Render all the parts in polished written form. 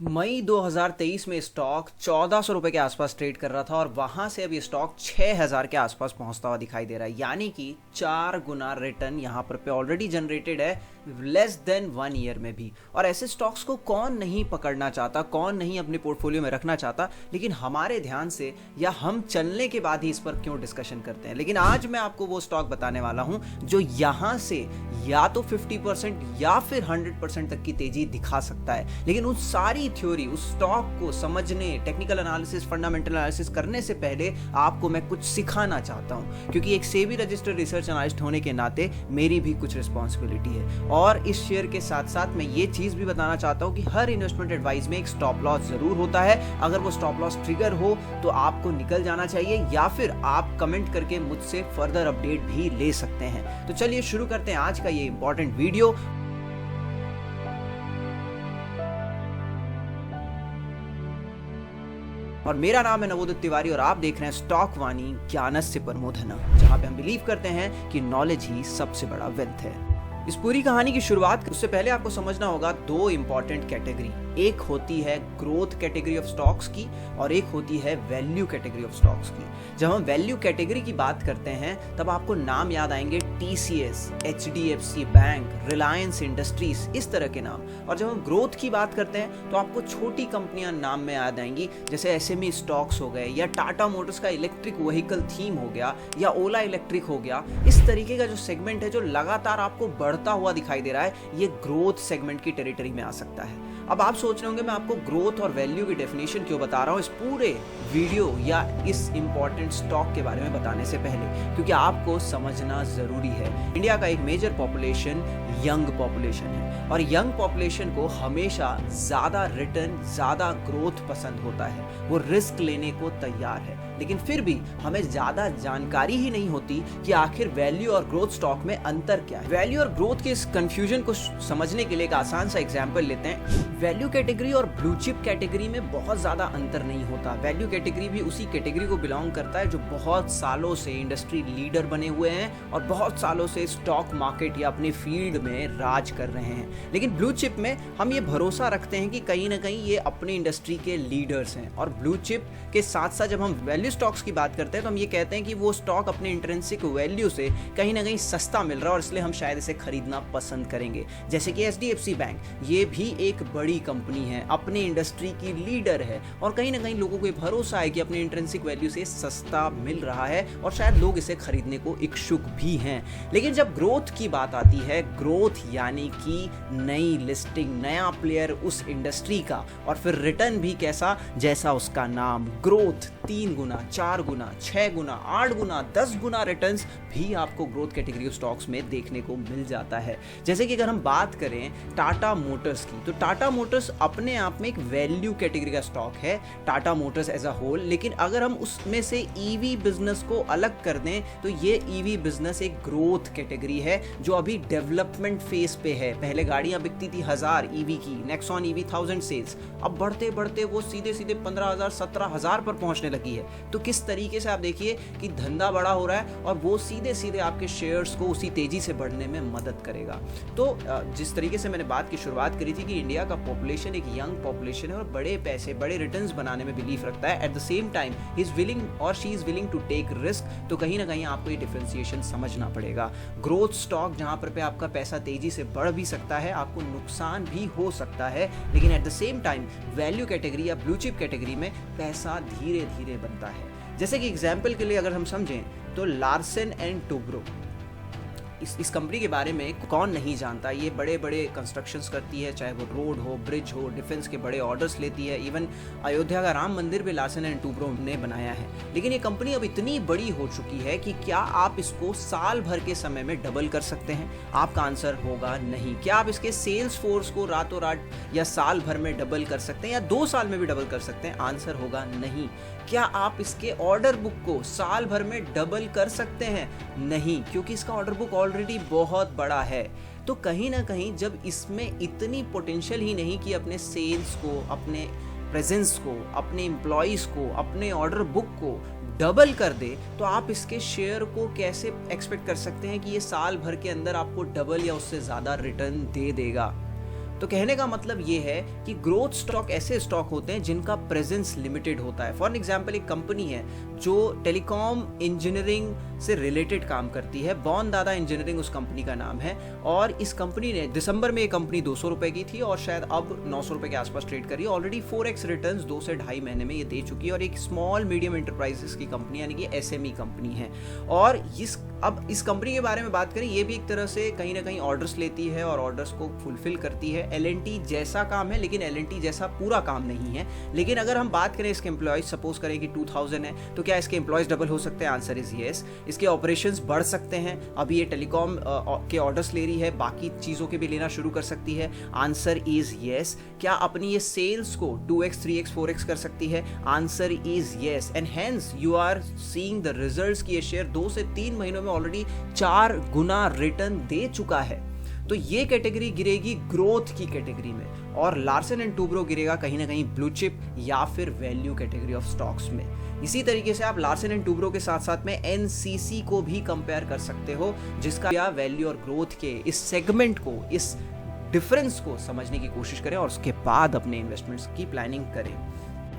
मई 2023 में स्टॉक 1400 रुपए के आसपास ट्रेड कर रहा था और वहां से अभी स्टॉक 6000 के आसपास पहुंचता हुआ दिखाई दे रहा है। यानी कि 4 गुना रिटर्न यहां पर पे ऑलरेडी जनरेटेड है लेस देन 1 ईयर में भी। और ऐसे स्टॉक्स को कौन नहीं पकड़ना चाहता, कौन नहीं अपने पोर्टफोलियो में रखना चाहता, लेकिन हमारे ध्यान से या हम चलने के बाद ही इस पर क्यों डिस्कशन करते हैं। लेकिन आज मैं आपको वो स्टॉक बताने वाला हूं जो यहां से या तो 50% या फिर 100% तक की तेजी दिखा सकता है। लेकिन उस सारी थ्योरी, उस स्टॉक को समझने, टेक्निकल एनालिसिस, फंडामेंटल एनालिसिस करने से पहले आपको मैं कुछ सिखाना चाहता हूं, क्योंकि एक सेबी रजिस्टर्ड रिसर्च एनालिस्ट होने के नाते मेरी भी कुछ रिस्पॉन्सिबिलिटी है। और इस शेयर के साथ साथ मैं ये चीज भी बताना चाहता हूं कि हर इन्वेस्टमेंट एडवाइस में एक स्टॉप लॉस जरूर होता है। अगर वो स्टॉप लॉस ट्रिगर हो तो आपको निकल जाना चाहिए, या फिर आप कमेंट करके मुझसे फर्दर अपडेट भी ले सकते हैं। तो चलिए शुरू करते हैं आज का ये इंपॉर्टेंट वीडियो। और मेरा नाम है नवोदित तिवारी और आप देख रहे हैं स्टॉक वाणी ज्ञानस्य परमो धनः, जहां पे हम बिलीव करते हैं कि नॉलेज ही सबसे बड़ा वेल्थ है। इस पूरी कहानी की शुरुआत उससे पहले आपको समझना होगा दो इंपॉर्टेंट कैटेगरी। एक होती है ग्रोथ कैटेगरी ऑफ स्टॉक्स की और एक होती है वैल्यू कैटेगरी ऑफ स्टॉक्स की। जब हम वैल्यू कैटेगरी की बात करते हैं तब आपको नाम याद आएंगे TCS, HDFC bank, Reliance industries, इस तरह के नाम। और जब हम ग्रोथ की बात करते हैं तो आपको छोटी कंपनियां नाम में याद आएंगी, जैसे SME स्टॉक्स हो गए, या टाटा मोटर्स का इलेक्ट्रिक व्हीकल थीम हो गया, या ओला इलेक्ट्रिक हो गया। इस तरीके का जो सेगमेंट है जो लगातार आपको बढ़ता हुआ दिखाई दे रहा है, ये ग्रोथ सेगमेंट की टेरिटरी में आ सकता है। अब आप सोच रहे होंगे मैं आपको ग्रोथ और वैल्यू की डेफिनेशन क्यों बता रहा हूं इस पूरे वीडियो या इस इंपॉर्टेंट स्टॉक के बारे में बताने से पहले, क्योंकि आपको समझना जरूरी है। इंडिया का एक मेजर पॉपुलेशन यंग पॉपुलेशन है और यंग पॉपुलेशन को हमेशा ज्यादा रिटर्न, ज्यादा ग्रोथ पसंद होता है। वो रिस्क लेने को तैयार है, लेकिन फिर भी हमें ज्यादा जानकारी ही नहीं होती कि आखिर वैल्यू और ग्रोथ स्टॉक में अंतर क्या है। वैल्यू और ग्रोथ के इस कंफ्यूजन को समझने के लिए एक आसान सा एग्जांपल लेते हैं। वैल्यू कैटेगरी और ब्लू चिप कैटेगरी में बहुत ज्यादा अंतर नहीं होता। वैल्यू कैटेगरी भी उसी कैटेगरी को बिलोंग करता है जो बहुत सालों से इंडस्ट्री लीडर बने हुए हैं और बहुत सालों से स्टॉक मार्केट या अपने फील्ड में राज कर रहे हैं। लेकिन ब्लू चिप में हम ये भरोसा रखते हैं कि कहीं ना कहीं ये अपने इंडस्ट्री के लीडर्स हैं। और ब्लू चिप के साथ साथ जब हम वैल्यू स्टॉक्स की बात करते हैं तो हम ये कहते हैं कि वो स्टॉक अपने इंट्रिंसिक वैल्यू से कहीं ना कहीं सस्ता मिल रहा है और इसलिए हम शायद इसे खरीदना पसंद करेंगे। जैसे कि HDFC बैंक, ये भी एक बड़ी कंपनी है, अपने इंडस्ट्री की लीडर है और कहीं ना कहीं लोगों को भरोसा है कि अपने इंट्रिंसिक वैल्यू से सस्ता मिल रहा है और शायद लोग इसे खरीदने को इच्छुक भी हैं। लेकिन जब ग्रोथ की बात आती है, ग्रोथ यानी कि नई लिस्टिंग, नया प्लेयर उस इंडस्ट्री का, और फिर रिटर्न भी कैसा, जैसा उसका नाम, ग्रोथ। 3 गुना, 4 गुना, 6 गुना, 8 गुना, 10 गुना रिटर्न्स भी आपको ग्रोथ कैटेगरी स्टॉक्स में देखने को मिल जाता है। जैसे कि अगर हम बात करें टाटा मोटर्स की, तो टाटा मोटर्स अपने आप में एक वैल्यू कैटेगरी का स्टॉक है, Tata Motors as a whole. लेकिन अगर हम उसमें से EV बिजनेस को अलग कर दें तो ये EV बिजनेस एक ग्रोथ कैटेगरी है जो अभी डेवलपमेंट फेज पे है। पहले गाड़ियां बिकती थी 1000 EV की, नेक्सॉन EV 1000 सेल्स, अब बढ़ते बढ़ते वो सीधे सीधे 15000, 17000 पर पहुंचने लगी है। तो किस तरीके से आप देखिए कि धंधा बड़ा हो रहा है और वो सीधे सीधे आपके शेयर्स को उसी तेजी से बढ़ने में मदद करेगा। तो जिस तरीके से मैंने बात की शुरुआत करी थी कि इंडिया का पॉपुलेशन एक यंग पॉपुलेशन है और बड़े पैसे, बड़े रिटर्न्स बनाने में बिलीव रखता है, at the same time he is willing और she is willing to take risk, तो कहीं ना कहीं आपको ये डिफरेंशिएशन समझना पड़ेगा। ग्रोथ स्टॉक जहां पर पे आपका पैसा तेजी से बढ़ भी सकता है, आपको नुकसान भी हो सकता है, लेकिन eight the same time value category या ब्लू चिप कैटेगरी में पैसा धीरे धीरे बनता है। जैसे कि एग्जाम्पल के लिए अगर हम समझें तो लार्सन एंड टुब्रो, इस कंपनी के बारे में कौन नहीं जानता। ये बड़े बड़े कंस्ट्रक्शंस करती है, चाहे वो रोड हो, ब्रिज हो, डिफेंस के बड़े ऑर्डर्स लेती है। इवन अयोध्या का राम मंदिर भी लार्सन एंड टुब्रो ने बनाया है। लेकिन ये कंपनी अब इतनी बड़ी हो चुकी है कि क्या आप इसको साल भर के समय में डबल कर सकते हैं? आपका आंसर होगा नहीं। क्या आप इसके सेल्स फोर्स को रातों रात या साल भर में डबल कर सकते हैं या 2 साल में भी डबल कर सकते हैं? आंसर होगा नहीं। क्या आप इसके ऑर्डर बुक को साल भर में डबल कर सकते हैं? नहीं, क्योंकि इसका ऑर्डर बुक ऑलरेडी बहुत बड़ा है। तो कहीं ना कहीं जब इसमें इतनी पोटेंशियल ही नहीं कि अपने सेल्स को, अपने प्रेजेंस को, अपने एम्प्लॉइज को, अपने ऑर्डर बुक को डबल कर दे, तो आप इसके शेयर को कैसे एक्सपेक्ट कर सकते हैं कि ये साल भर के अंदर आपको डबल या उससे ज़्यादा रिटर्न दे देगा? तो कहने का मतलब ये है कि ग्रोथ स्टॉक ऐसे स्टॉक होते हैं जिनका प्रेजेंस लिमिटेड होता है। फॉर एग्जांपल एक कंपनी है जो टेलीकॉम इंजीनियरिंग से रिलेटेड काम करती है, बॉन दादा इंजीनियरिंग उस कंपनी का नाम है, और इस कंपनी ने दिसंबर में ये कंपनी 200 रुपए की थी और शायद अब 900 रुपए के आसपास ट्रेड करी है। ऑलरेडी 4x रिटर्न्स 2 से 2.5 महीने में ये दे चुकी है और एक स्मॉल मीडियम एंटरप्राइजेस की कंपनी यानी कि एसएमई कंपनी है। और अब इस कंपनी के बारे में बात करें, ये भी एक तरह से कहीं ना कहीं ऑर्डर्स लेती है और ऑर्डर्स को फुलफिल करती है। एल&टी जैसा काम है लेकिन एल&टी जैसा पूरा काम नहीं है। लेकिन अगर हम बात करें इसके एम्प्लॉयज, सपोज करें कि 2000 है, तो क्या इसके एम्प्लॉयज डबल हो सकते हैं? Answer is yes. इसके ऑपरेशंस बढ़ सकते हैं, अभी ये टेलीकॉम के ऑर्डर्स ले रही है, बाकी चीज़ों के भी लेना शुरू कर सकती है। Answer is yes. क्या अपनी ये सेल्स को 2x 3x 4x कर सकती है? Answer is yes. And hence you are seeing the results कि ये शेयर 2 से 3 महीनों में ऑलरेडी 4 गुना रिटर्न दे चुका है। तो ये कैटेगरी गिरेगी ग्रोथ की कैटेगरी में, और लार्सन एंड टूब्रो गिरेगा कहीं ना कहीं ब्लू चिप या फिर वैल्यू कैटेगरी ऑफ स्टॉक्स में। इसी तरीके से आप लार्सन एंड टूब्रो के साथ साथ में एनसीसी को भी कंपेयर कर सकते हो, जिसका या वैल्यू और ग्रोथ के इस सेगमेंट को, इस डिफरेंस को समझने की कोशिश करें और उसके बाद अपने इन्वेस्टमेंट्स की प्लानिंग करें।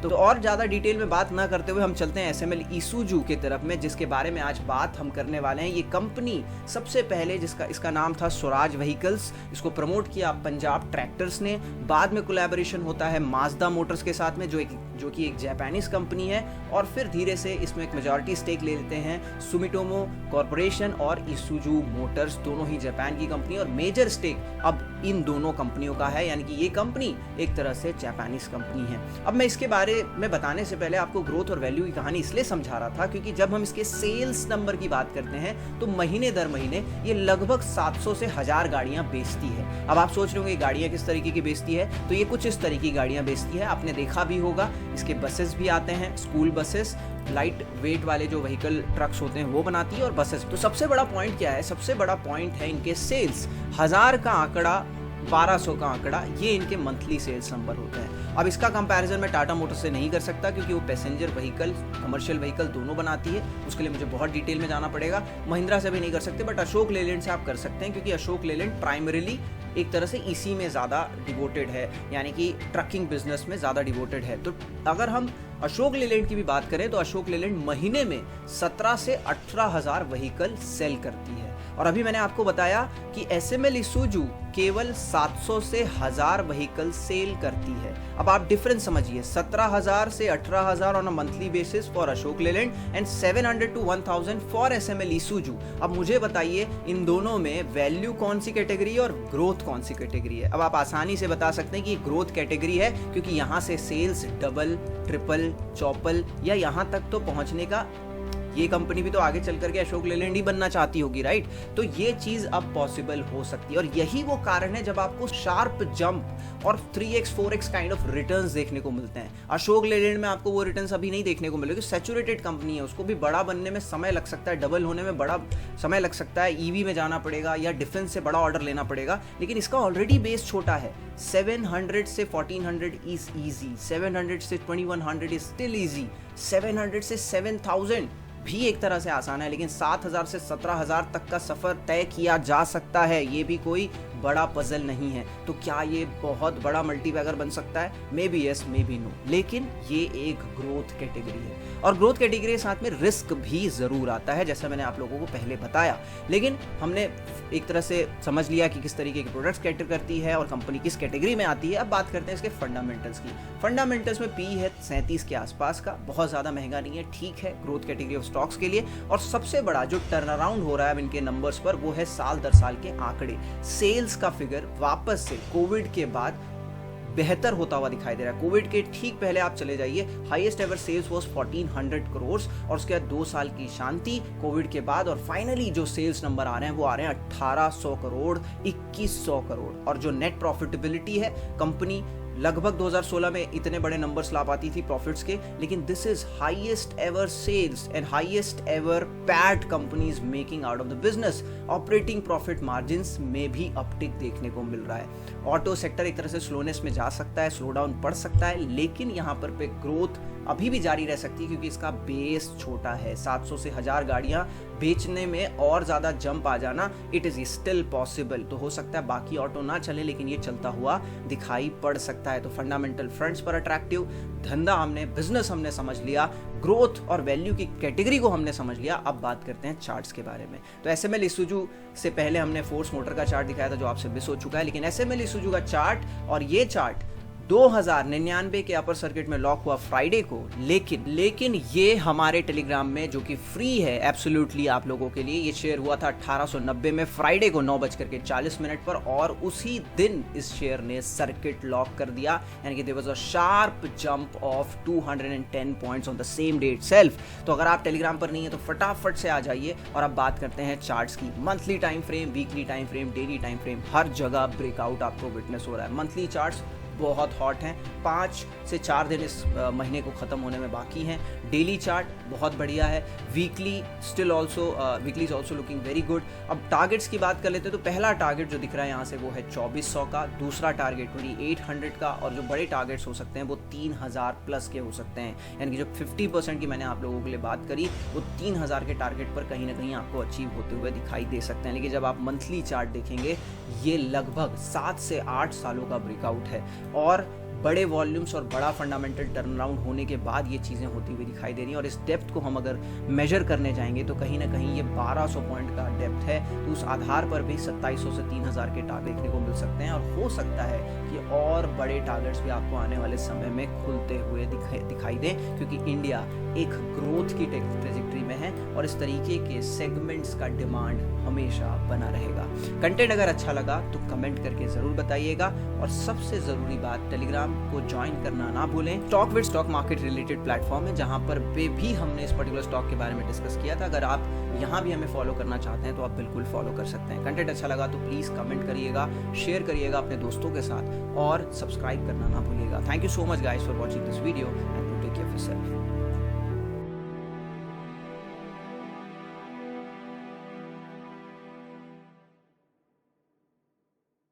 तो और ज़्यादा डिटेल में बात ना करते हुए हम चलते हैं एसएमएल ईसुजू के तरफ में, जिसके बारे में आज बात हम करने वाले हैं। ये कंपनी सबसे पहले इसका नाम था स्वराज व्हीकल्स, इसको प्रमोट किया पंजाब ट्रैक्टर्स ने, बाद में कोलैबोरेशन होता है माजदा मोटर्स के साथ में जो कि एक जापानीज कंपनी है, और फिर धीरे से इसमें एक मेजॉरिटी स्टेक ले लेते हैं सुमिटोमो कॉर्पोरेशन और ईसुजू मोटर्स, दोनों ही जापान की कंपनी, और मेजर स्टेक अब इन दोनों कंपनियों का है, यानी कि ये कंपनी एक तरह से जापानीज कंपनी है। अब मैं इसके बारे में बताने से पहले आपको ग्रोथ और वैल्यू की कहानी इसलिए समझा रहा था क्योंकि जब हम इसके सेल्स नंबर की बात करते हैं तो महीने दर महीने ये लगभग 700 से 1000 गाड़ियां बेचती है। अब आप सोच रहे होंगे गाड़ियां किस तरीके की बेचती है, तो ये कुछ इस तरीके की गाड़ियां बेचती है, आपने देखा भी होगा। इसके बसेस भी आते हैं, स्कूल बसेस, लाइट वेट वाले जो व्हीकल ट्रक्स होते हैं वो बनाती है, और बसेस। तो सबसे बड़ा पॉइंट क्या है? सबसे बड़ा पॉइंट है इनके सेल्स। 1000 का आंकड़ा, 1200 का आंकड़ा, ये इनके मंथली सेल्स नंबर होते हैं। अब इसका कंपैरिजन मैं टाटा मोटर्स से नहीं कर सकता क्योंकि वो पैसेंजर व्हीकल, कमर्शियल व्हीकल दोनों बनाती है, उसके लिए मुझे बहुत डिटेल में जाना पड़ेगा। महिंद्रा से भी नहीं कर सकते, बट अशोक लेलैंड से आप कर सकते हैं क्योंकि अशोक लेलैंड प्राइमरीली एक तरह से इसी में ज़्यादा डिवोटेड है, यानी कि ट्रकिंग बिजनेस में ज़्यादा डिवोटेड है। तो अगर हम अशोक लेलैंड की भी बात करें तो अशोक लेलैंड महीने में 17 से 18,000 व्हीकल सेल करती है, और अभी मैंने आपको बताया कि एसएमएल ईसुजू केवल 700 से 1000 व्हीकल सेल करती है। अब आप डिफरेंस समझिए, 17,000 से 18,000 on a monthly basis for Ashok Leyland and 700 to 1000 for SML Isuzu. अब मुझे बताइए इन दोनों में वैल्यू कौन सी कैटेगरी है और ग्रोथ कौन सी कैटेगरी है? अब आप आसानी से बता सकते हैं कि ग्रोथ कैटेगरी है क्योंकि यहाँ से सेल्स डबल, ट्रिपल, चौपल या यहाँ तक तो पहुँचने का, ये कंपनी भी तो आगे चल करके अशोक लेलैंड ही बनना चाहती होगी, राइट? तो ये चीज अब पॉसिबल हो सकती है, और यही वो कारण है जब आपको शार्प जंप और 3x 4x kind of returns देखने को मिलते हैं। अशोक लेलैंड में आपको वो रिटर्न्स अभी नहीं देखने को मिलेगी, सैचुरेटेड कंपनी है, उसको भी बड़ा बनने में समय लग सकता है, डबल होने में बड़ा समय लग सकता है, ईवी में जाना पड़ेगा या डिफेंस से बड़ा ऑर्डर लेना पड़ेगा, लेकिन इसका ऑलरेडी बेस छोटा है। 700 से 1400 इज ईजी, 700 से 2100 इज स्टिल ईजी, 700 से 7000 भी एक तरह से आसान है, लेकिन 7000 से 17000 तक का सफर तय किया जा सकता है, ये भी कोई बड़ा पजल नहीं है। तो क्या ये बहुत बड़ा मल्टीबैगर बन सकता है? Maybe yes, maybe no, लेकिन ये एक ग्रोथ कैटेगरी है, और ग्रोथ कैटेगरी के साथ में रिस्क भी जरूर आता है, जैसा मैंने आप लोगों को पहले बताया। लेकिन हमने एक तरह से समझ लिया कि किस तरीके के प्रोडक्ट्स कैटर करती है और कंपनी किस कैटेगरी में आती है। अब बात करते हैं इसके फंडामेंटल्स की। फंडामेंटल्स में पी है 37 के आसपास का, बहुत ज्यादा महंगा नहीं है, ठीक है ग्रोथ कैटेगरी ऑफ स्टॉक्स के लिए। और सबसे बड़ा जो टर्न अराउंड हो रहा है इनके नंबर्स पर, वो है साल दर साल के आंकड़े। सेल्स का फिगर वापस से कोविड के बाद बेहतर होता हुआ दिखाई दे रहा है। कोविड के ठीक पहले आप चले जाइए, highest ever sales was 1400 crore, और उसके बाद 2 साल की शांति कोविड के बाद, और फाइनली जो सेल्स नंबर आ रहे हैं वो आ रहे हैं 1800 करोड़, 2100 करोड़। और जो नेट प्रॉफिटेबिलिटी है, कंपनी लगभग 2016 में इतने बड़े नंबर्स ला पाती थी प्रॉफिट्स के, लेकिन this is highest ever sales and highest ever PAT companies making out of the business. Operating profit margins में भी अपटिक देखने को मिल रहा है। ऑटो सेक्टर एक तरह से स्लोनेस में जा सकता है, स्लो डाउन पड़ सकता है, लेकिन यहाँ पर पे ग्रोथ अभी भी जारी रह सकती है क्योंकि इसका बेस छोटा है। 700 से 1000 गाड़ियां बेचने में और ज़्यादा जंप आ जाना, इट इज़ स्टिल पॉसिबल। तो हो सकता है बाकी ऑटो ना चले लेकिन ये चलता हुआ दिखाई पड़ सकता है। तो फंडामेंटल फ्रंट्स पर अट्रैक्टिव, धंधा हमने, बिजनेस हमने समझ लिया, ग्रोथ और वैल्यू की कैटेगरी को हमने समझ लिया। अब बात करते हैं चार्ट्स के बारे में। तो एसएमएल इसूजू से पहले हमने फोर्स मोटर का चार्ट दिखाया था जो आपसे मिस हो चुका है, लेकिन एसएमएल इसूजू का चार्ट और ये चार्ट 2099 के अपर सर्किट में लॉक हुआ फ्राइडे को, लेकिन ये हमारे टेलीग्राम में जो कि फ्री है एब्सोल्युटली आप लोगों के लिए, ये शेयर हुआ था 1890 में फ्राइडे को 9:40 पर, और उसी दिन इस शेयर ने सर्किट लॉक कर दिया। यानी कि there was a sharp jump of 210 points on the same day itself. तो अगर आप टेलीग्राम पर नहीं है तो फटाफट से आ जाइए। और अब बात करते हैं चार्ट्स की। Monthly time frame, weekly time frame, daily time frame, हर जगह ब्रेकआउट आपको विटनेस हो रहा है। मंथली चार्ट्स बहुत हॉट हैं, 5 से 4 दिन इस महीने को ख़त्म होने में बाकी हैं। डेली चार्ट बहुत बढ़िया है, weekly still also, weekly is also looking very good. अब टारगेट्स की बात कर लेते हैं तो पहला टारगेट जो दिख रहा है यहाँ से वो है 2400 का, दूसरा टारगेट 2800 का, और जो बड़े टारगेट्स हो सकते हैं वो 3000 प्लस के हो सकते हैं। यानी कि जो 50% की मैंने आप लोगों के लिए बात करी वो 3000 के टारगेट पर कहीं ना कहीं आपको अचीव होते हुए दिखाई दे सकते हैं। लेकिन जब आप मंथली चार्ट देखेंगे ये लगभग 7 से 8 सालों का ब्रेकआउट है, और बड़े वॉल्यूम्स और बड़ा फंडामेंटल टर्न अराउंड होने के बाद ये चीज़ें होती हुई दिखाई दे रही हैं। और इस डेप्थ को हम अगर मेजर करने जाएंगे तो कहीं ना कहीं ये 1200 पॉइंट का डेप्थ है। तो उस आधार पर भी 2700 से 3000 के टारगेट देखने को मिल सकते हैं, और हो सकता है कि और बड़े टारगेट्स भी आपको आने वाले समय में खुलते हुए दिखाई दें, क्योंकि इंडिया एक ग्रोथ की ट्रेजेक्टरी में है और इस तरीके के सेगमेंट्स का डिमांड हमेशा बना रहेगा। कंटेंट अगर अच्छा लगा तो कमेंट करके ज़रूर बताइएगा, और सबसे ज़रूरी बात, टेलीग्राम को ज्वाइन करना ना भूलें। Stock with stock market related platform है जहां पर भी हमने इस पर्टिकुलर स्टॉक के बारे में डिस्कस किया था। अगर आप यहां भी हमें फॉलो करना चाहते हैं तो आप बिल्कुल फॉलो कर सकते हैं। कंटेंट अच्छा लगा तो प्लीज़ कमेंट करिएगा, शेयर करिएगा अपने दोस्तों के साथ, और सब्सक्राइब करना ना भूलिएगा। Thank you so much guys for watching this video and take care of yourself.